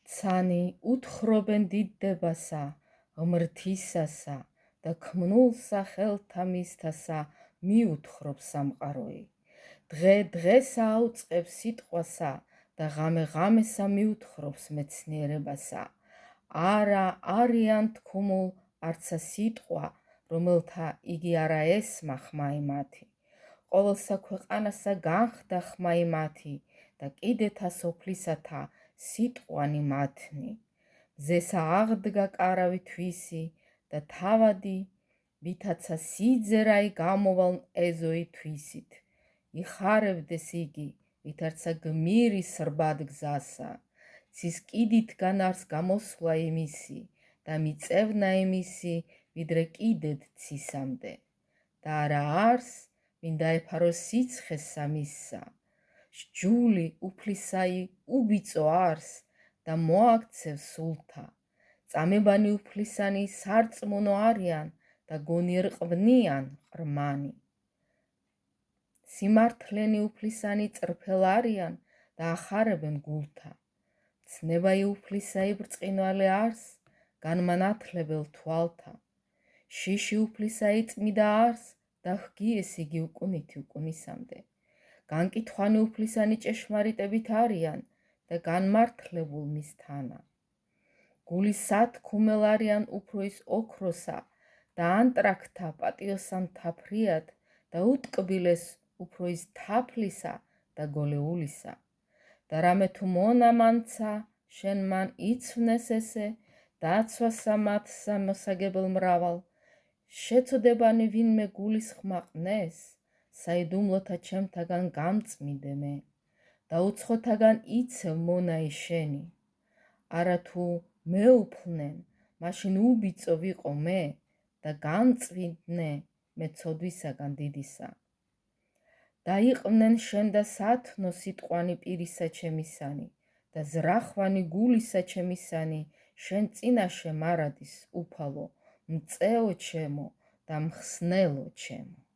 ცანი უთხრობენ დიდდებასა, ღმრთისასა და ქმნულსა ხელთა მისთასა მიუთხრობ სამყაროი. დღე-დღესა აუწყებს სიტყვასა და ღამე-ღამესა მიუთხრობს მეცნიერებასა. არა არიან თქმულ არცა სიტყვა, რომელთა იგი არა ესმა ხმაი მათი. ყოველსა ქვეყანასა განხდა ხმაი მათი და კიდეთა სოფლისათა სიტყვანი მათნი. მზესა აღდგა კარავი თვისი და თავადი ვითაცა სიძერაი გამოვალ ეზოი თვისით. იხარებდეს იგი, ვითარცა გმირი სრბად გზასა. ცის კიდითგან არს გამოსვლა იმისი და მიწევნა იმისი, ვიდრე კიდედ ცისამდე. და არა არს, ვინ დაეფაროს სიცხესა მისსა. სჯული უფლისაი უბიწო არს და მოაქცევს სულთა. წამებანი უფლისანი სარწმუნო არიან და გონიერყვნიან ყრმანი. სიმართლენი უფლისანი წრფელ არიან და ახარებენ გულთა. ცნებაი უფლისაი ბრწყინვალე არს, განმანათლებელ თვალთა. შიში უფლისაი წმიდა არს და ჰგიეს იგი უკუნითი უკუნისამდე. განკითხვანი უფლისანი ჭეშმარიტებით არიან და განმართლებულ მის თანა. გულის სათქმელ არიან უფროის ოქროსა და ანტრაქთა პატიოსანთა ფრიად და უტკბილეს უფროის თაფლისა და გოლეულისა. და რამე თუ მონამანცა შენ მან იცვნეს ესე, დაცვასა მათსა მოსაგებელ მრავალ. შეწოდებანი ვინმე გულის ხმა ყნეს, საიდუმლოთა ჩემთაგან გამწმიდე მე და უცხოთაგან იცევ მონაი შენი. არა თუ მეუფლნენ, მაშინ უბიწო ვიყო მე და გამწვიდნე მე ცოდვისაგან დიდისა. დაიყვნენ შენ და სათნო სიტყვანი პირისა ჩემისანი და ზრახვანი გულისა ჩემისანი შენ წინაშე მარადის უფალო, მწეო ჩემო და მხსნელო ჩემო.